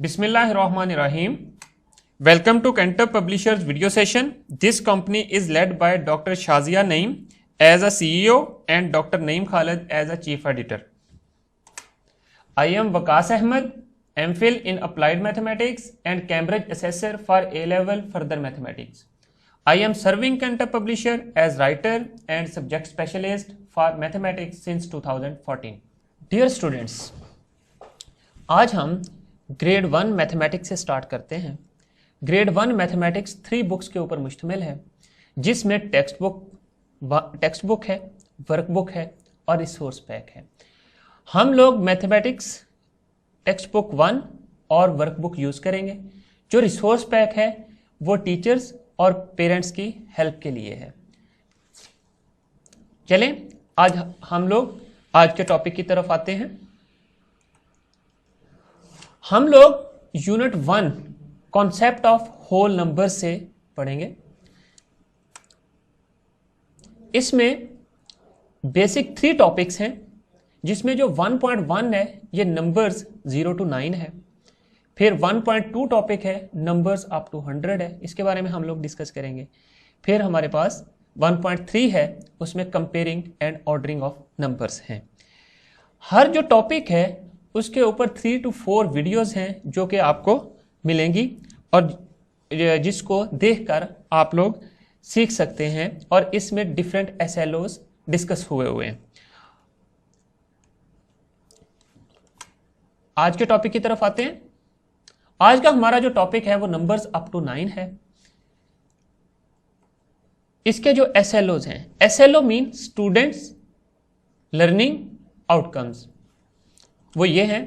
Bismillahirrahmanirrahim. Welcome to Cantor Publishers video session. This company is led by Dr. Shazia Naeem as a CEO and Dr. Naeem Khalid as a Chief Editor. I am Waqas Ahmed, MPhil in Applied Mathematics and Cambridge Assessor for A-Level Further Mathematics. I am serving Cantor Publisher as writer and subject specialist for mathematics since 2014. Dear students, आज हम grade 1 mathematics से start करते हैं। Grade 1 mathematics 3 books के ऊपर मुश्तमिल है, जिसमें टेक्स्ट बुक है, वर्कबुक है और रिसोर्स पैक है। हम लोग मैथमेटिक्स टेक्स्ट बुक 1 और वर्कबुक यूज़ करेंगे। जो रिसोर्स पैक है वो टीचर्स और पेरेंट्स की हेल्प के लिए है। चलें आज हम लोग आज के टॉपिक की तरफ आते हैं। हम लोग unit 1 concept of whole number से पढ़ेंगे। इसमें बेसिक 3 टॉपिक्स हैं, जिसमें जो 1.1 है ये नंबर्स 0 to 9 है। फिर 1.2 टॉपिक है नंबर्स अप टू 100 है, इसके बारे में हम लोग डिस्कस करेंगे। फिर हमारे पास 1.3 है, उसमें comparing and ordering of numbers हैं। हर जो टॉपिक है उसके ऊपर 3 to 4 वीडियोस हैं जो कि आपको मिलेंगी और जिसको देखकर आप लोग सीख सकते हैं, और इसमें डिफरेंट एसएलओस डिस्कस हुए हैं। आज के टॉपिक की तरफ आते हैं। आज का हमारा जो टॉपिक है वो नंबर्स अप टू 9 है। इसके जो एसएलओस हैं, SLO mean students learning outcomes, वो ये हैं।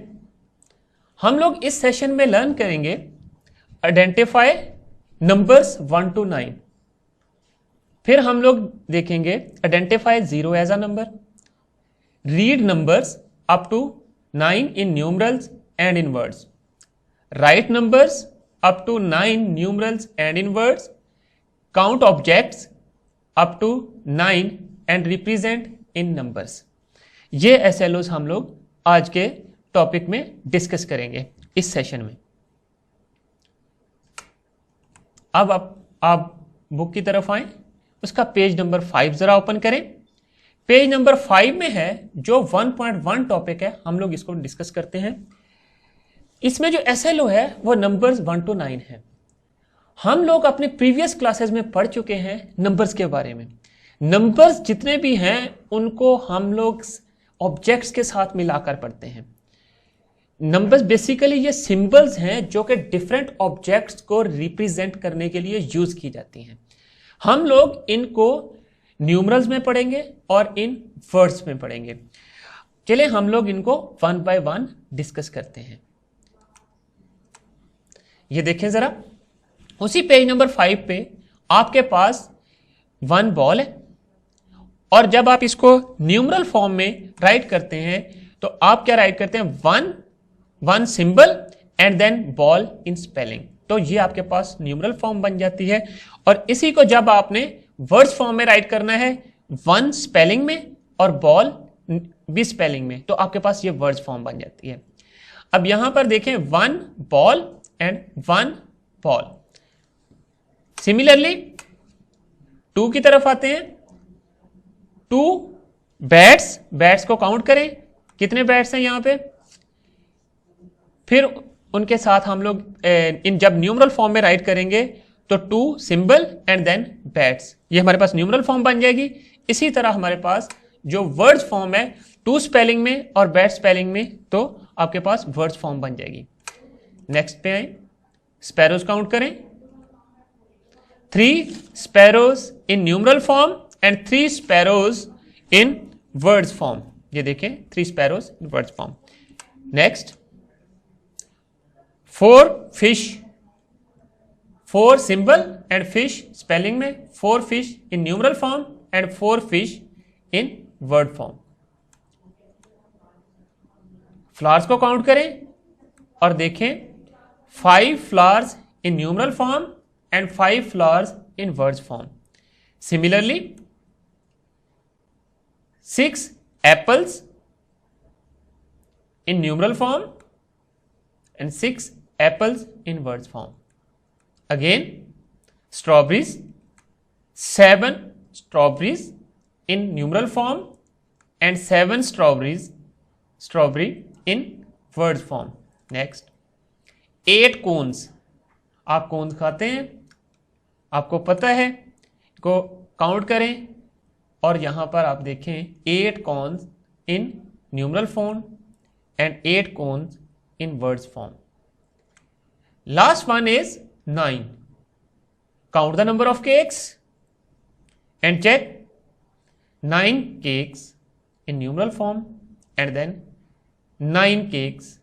हम लोग इस सेशन में लर्न करेंगे आइडेंटिफाई नंबर्स 1 to 9। फिर हम लोग देखेंगे identify 0 as a number, read numbers up to 9 in numerals and in words, write numbers up to 9 numerals and in words, count objects up to 9 and represent in numbers. ये SLOs हम लोग आज के topic में discuss करेंगे इस session में। अब आप बुक की तरफ आए, उसका पेज नंबर 5 जरा ओपन करें। पेज नंबर 5 में है जो 1.1 टॉपिक है, हम लोग इसको डिस्कस करते हैं। इसमें जो एसएलओ है वो नंबर्स 1 to 9 है। हम लोग अपने प्रीवियस क्लासेस में पढ़ चुके हैं नंबर्स के बारे में। नंबर्स जितने भी हैं उनको हम लोग ऑब्जेक्ट्स के साथ मिलाकर पढ़ते हैं। नंबर्स बेसिकली ये सिंबल्स हैं जो कि डिफरेंट ऑब्जेक्ट्स को रिप्रेजेंट करने के लिए यूज की जाती हैं। हम लोग इनको न्यूमरल्स में पढ़ेंगे और इन वर्ड्स में पढ़ेंगे। चलिए हम लोग इनको 1 by 1 डिस्कस करते हैं। ये देखें जरा, उसी पेज नंबर 5 पे आपके पास 1 बॉल है, और जब आप इसको न्यूमरल फॉर्म में राइट करते हैं तो आप क्या राइट करते हैं, 1 symbol and then ball in spelling. तो ये आपके पास न्यूमरल फॉर्म बन जाती है। और इसी को जब आपने वर्ड्स फॉर्म में राइट करना है, 1 स्पेलिंग में और बॉल भी स्पेलिंग में, तो आपके पास ये वर्ड्स फॉर्म बन जाती है। अब यहां पर देखें 1 बॉल एंड 1 बॉल। सिमिलरली 2 की तरफ आते हैं। 2 बैट्स को काउंट करें, कितने बैट्स हैं यहां पे। फिर उनके साथ हम लोग इन जब न्यूमरल फॉर्म में राइट करेंगे तो 2 सिंबल एंड देन बैट्स, ये हमारे पास न्यूमरल फॉर्म बन जाएगी। इसी तरह हमारे पास जो वर्ड्स फॉर्म है 2 स्पेलिंग में और बैट स्पेलिंग में, तो आपके पास वर्ड्स फॉर्म बन जाएगी। नेक्स्ट पे आए, स्पैरोज काउंट करें। 3 sparrows in numeral form and 3 sparrows in words form. ये देखें 3 sparrows in words form. Next 4 fish, 4 symbol and fish spelling में, 4 fish in numeral form and 4 fish in word form. Flowers को count करें और देखें 5 flowers in numeral form and 5 flowers in words form. Similarly 6 apples in numeral form and 6 apples in words form. Again, strawberries, 7 strawberries in numeral form and 7 strawberry in words form. Next, 8 cones. आप कोन खाते हैं, आपको पता है, को count करें और यहां पर आप देखें 8 cones in numeral form and 8 cones in words form. Last one is 9. Count the number of cakes and check 9 cakes in numeral form and then 9 cakes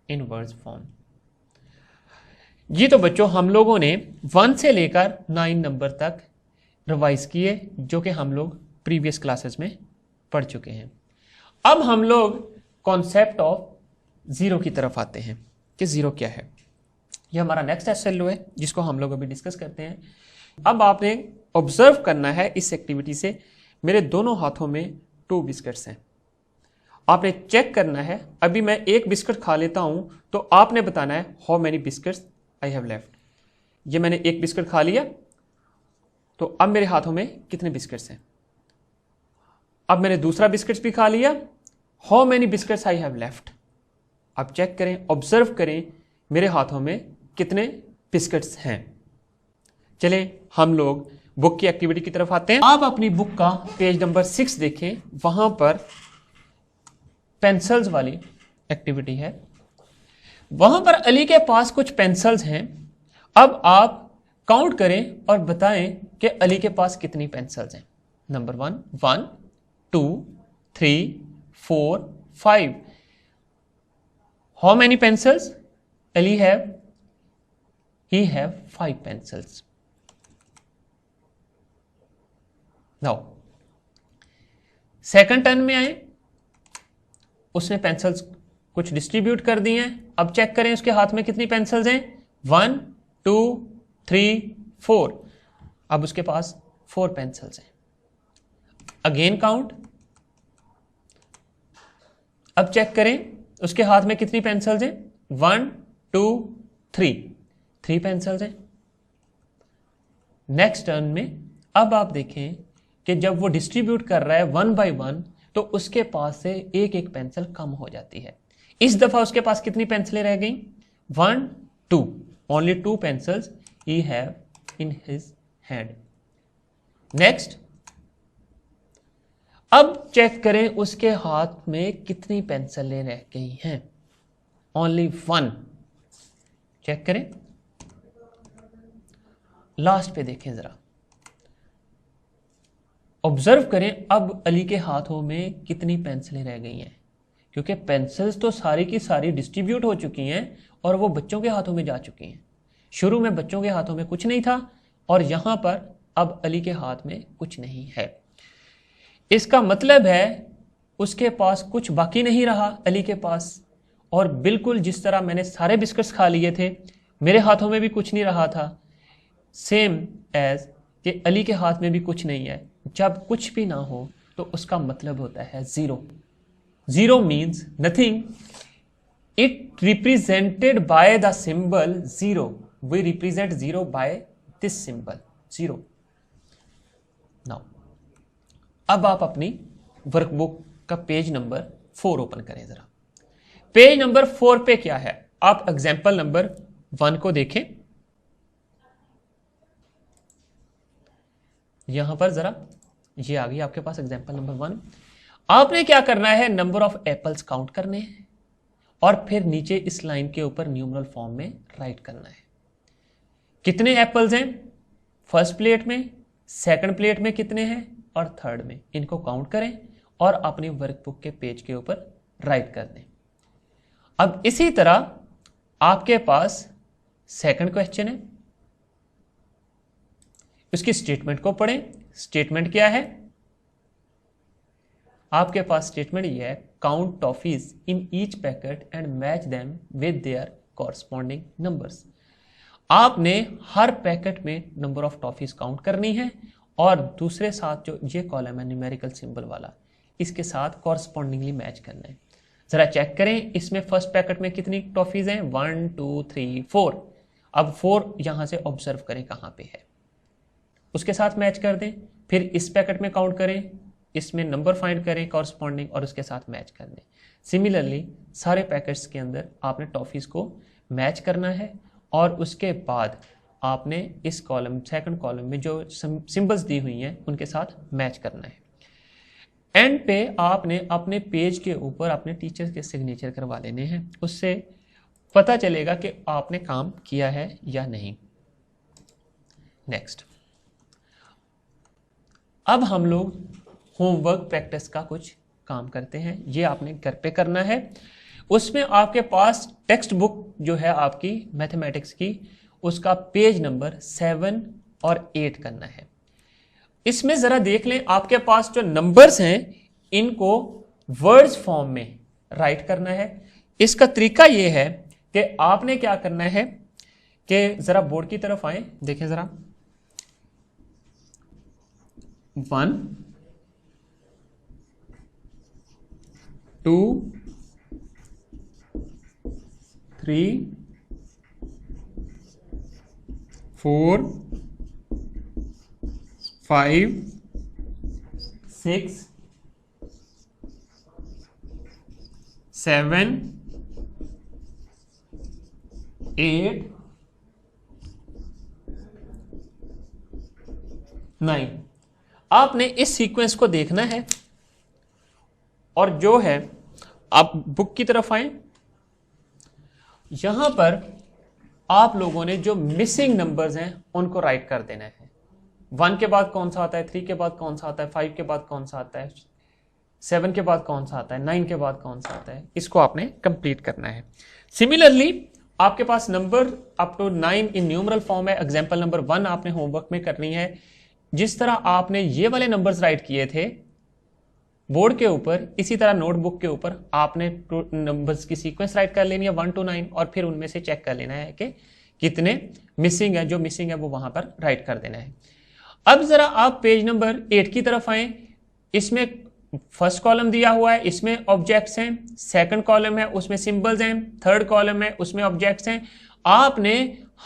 in words form. जी तो बच्चों हम लोगों ने 1 से लेकर 9 नंबर तक रिवाइज किए जो कि हम लोग प्रीवियस क्लासेस में पढ़ चुके हैं। अब हम लोग कॉन्सेप्ट ऑफ जीरो की तरफ आते हैं कि जीरो क्या है। यह हमारा नेक्स्ट एसएलओ है जिसको हम लोग अभी डिस्कस करते हैं। अब आपने ऑब्जर्व करना है इस एक्टिविटी से, मेरे दोनों हाथों में 2 बिस्किट्स हैं। आपने चेक करना है, अभी मैं एक बिस्किट खा लेता हूं तो आपने बताना है how many biscuits I have left. ये मैंने एक बिस्किट खा लिया तो अब मेरे हाथों में कितने बिस्किट्स हैं। अब मैंने दूसरा बिस्किट भी खा लिया, how many biscuits I have left. अब चेक करें, ऑब्जर्व करें मेरे हाथों में कितने बिस्किट्स हैं। चलें हम लोग बुक की एक्टिविटी की तरफ आते हैं। आप अपनी बुक का पेज नंबर 6 देखें, वहां पर पेंसिल्स वाली एक्टिविटी है। वहां पर अली के पास कुछ पेंसिल्स हैं। अब आप काउंट करें और बताएं कि अली के पास कितनी पेंसिल्स हैं। Number 1 2 3 4 5। How many pencils Ali have? He have 5 pencils. Now second turn में आए, उसने पेंसिल्स कुछ डिस्ट्रीब्यूट कर दी हैं। अब चेक करें उसके हाथ में कितनी पेंसिल्स हैं। 1 2 3 4। अब उसके पास 4 पेंसिल्स हैं। Again count. अब चेक करें उसके हाथ में कितनी पेंसिल्स हैं। 1 2 3 पेंसिल्स हैं। नेक्स्ट टर्न में अब आप देखें कि जब वो डिस्ट्रीब्यूट कर रहा है 1 बाय 1 तो उसके पास से एक एक पेंसिल कम हो जाती है। इस दफा उसके पास कितनी पेंसिलें रह गई? 1 2। Only 2 pencils he have in his hand. Next, अब चेक करें उसके हाथ में कितनी पेंसिलें रह गई हैं। ओनली 1। चेक करें, लास्ट पे देखें जरा, ऑब्जर्व करें अब अली के हाथों में कितनी पेंसिलें रह गई हैं, क्योंकि पेंसिल्स तो सारी की सारी डिस्ट्रीब्यूट हो चुकी हैं और वो बच्चों के हाथों में जा चुकी हैं। शुरू में बच्चों के हाथों में कुछ नहीं था और यहां पर अब अली के हाथ में कुछ नहीं है। इसका मतलब है उसके पास कुछ बाकी नहीं रहा अली के पास। और बिल्कुल जिस तरह मैंने सारे बिस्किट्स खा लिए थे, मेरे हाथों में भी कुछ नहीं रहा था, सेम एज कि अली के हाथ में भी कुछ नहीं है। जब कुछ भी ना हो तो उसका मतलब होता है zero. Zero means nothing. It represented by the symbol zero. We represent zero by this symbol zero. Now अब आप अपनी वर्कबुक का पेज नंबर 4 ओपन करें जरा। पेज नंबर 4 पे क्या है, आप एग्जाम्पल नंबर 1 को देखें। यहां पर जरा ये आ गई आपके पास एग्जाम्पल नंबर 1। आपने क्या करना है, नंबर ऑफ एप्पल्स काउंट करने हैं और फिर नीचे इस लाइन के ऊपर न्यूमरल फॉर्म में राइट करना है। कितने एप्पल्स हैं फर्स्ट प्लेट में, सेकंड प्लेट में कितने हैं और थर्ड में, इनको काउंट करें और अपनी वर्कबुक के पेज के ऊपर राइट कर दें। अब इसी तरह आपके पास सेकंड क्वेश्चन है, उसकी स्टेटमेंट को पढ़ें। स्टेटमेंट क्या है आपके पास? स्टेटमेंट ये है, count toffees in each packet and match them with their corresponding numbers. आपने हर पैकेट में नंबर ऑफ टॉफीज काउंट करनी है और दूसरे साथ जो ये कॉलम है न्यूमेरिकल सिंबल वाला, इसके साथ कॉरस्पॉन्डिंगली मैच करना है। जरा चेक करें इसमें फर्स्ट पैकेट में कितनी टॉफीज हैं, 1 2 3 4। अब 4 यहां से ऑब्जर्व करें कहां पे है, उसके साथ मैच कर दें। फिर इस पैकेट में काउंट करें, इसमें नंबर फाइंड करें कॉरस्पॉन्डिंग और उसके साथ मैच कर दें। सिमिलरली सारे पैकेट्स के अंदर आपने टॉफीज को मैच करना है और उसके बाद आपने इस कॉलम सेकंड कॉलम में जो सिंबल्स दी हुई हैं उनके साथ मैच करना है। एंड पे आपने अपने पेज के ऊपर अपने टीचर के सिग्नेचर करवा लेने हैं, उससे पता चलेगा कि आपने काम किया है या नहीं। नेक्स्ट, अब हम लोग होमवर्क प्रैक्टिस का कुछ काम करते हैं। ये आपने घर पे करना है। उसमें आपके पास टेक्स्ट बुक जो है आपकी मैथमेटिक्स की, उसका पेज नंबर 7 और 8 करना है। इसमें जरा देख लें, आपके पास जो नंबर्स हैं इनको वर्ड्स फॉर्म में राइट करना है। इसका तरीका यह है कि आपने क्या करना है कि जरा बोर्ड की तरफ आए, देखें जरा, 1 2 3 4 5 6 7 8 9। आपने इस सीक्वेंस को देखना है और जो है आप बुक की तरफ आए, यहां पर आप लोगों ने जो मिसिंग नंबर्स हैं उनको राइट कर देना है। 1 के बाद कौन सा आता है, 3 के बाद कौन सा आता है, 5 के बाद कौन सा आता है, 7 के बाद कौन सा आता है, 9 के बाद कौन सा आता है, इसको आपने कंप्लीट करना है। सिमिलरली आपके पास number up to 9 in numeral form है। एग्जांपल नंबर 1 आपने होमवर्क में करनी है। जिस तरह आपने ये वाले नंबर्स राइट किए थे बोर्ड के ऊपर, इसी तरह नोटबुक के ऊपर आपने नंबर्स की सीक्वेंस राइट कर लेनी है 1 to 9 और फिर उनमें से चेक कर लेना है कि कितने मिसिंग है। जो मिसिंग है वो वहां पर राइट कर देना है। अब जरा आप पेज नंबर 8 की तरफ आए। इसमें फर्स्ट कॉलम दिया हुआ है, इसमें ऑब्जेक्ट्स हैं। सेकंड कॉलम है, उसमें सिंबल्स हैं। थर्ड कॉलम है, उसमें ऑब्जेक्ट्स हैं। आपने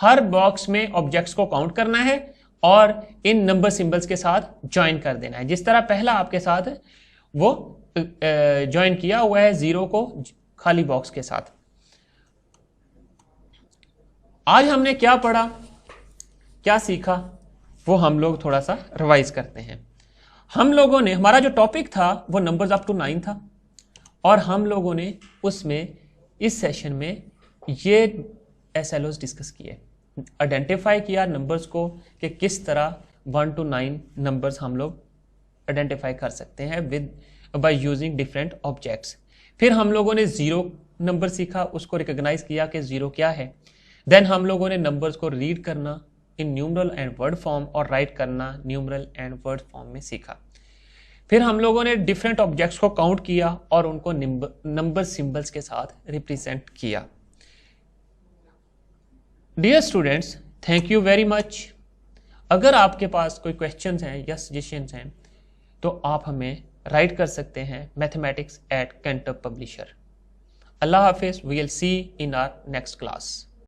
हर बॉक्स में ऑब्जेक्ट्स को काउंट करना है और इन नंबर सिंबल्स के साथ ज्वाइन कर देना है, जिस तरह पहला आपके साथ वो ज्वाइन किया हुआ है 0 को खाली बॉक्स के साथ। आज हमने क्या पढ़ा, क्या सीखा, वो हम लोग थोड़ा सा रिवाइज करते हैं। हम लोगों ने, हमारा जो टॉपिक था वो नंबर्स अप टू 9 था और हम लोगों ने उसमें इस सेशन में ये SLOs डिस्कस किए, आइडेंटिफाई किया नंबर्स को कि किस तरह 1 to 9 नंबर्स हम लोग आइडेंटिफाई कर सकते हैं with by using different objects. फिर हम लोगों ने 0 नंबर सीखा, उसको रिकॉग्नाइज किया कि 0 क्या है। देन हम लोगों ने नंबर्स को रीड करना इन न्यूमरल एंड वर्ड फॉर्म और राइट करना न्यूमरल एंड वर्ड फॉर्म में सीखा। फिर हम लोगों ने डिफरेंट ऑब्जेक्ट्स को काउंट किया और उनको नंबर सिंबल्स के साथ रिप्रेजेंट किया। Dear students, thank you very much. अगर आपके पास कोई क्वेश्चंस हैं या सजेशंस हैं तो आप हमें राइट कर सकते हैं mathematics@Kentuck Publisher। अल्लाह हाफिज, we will see in our next class.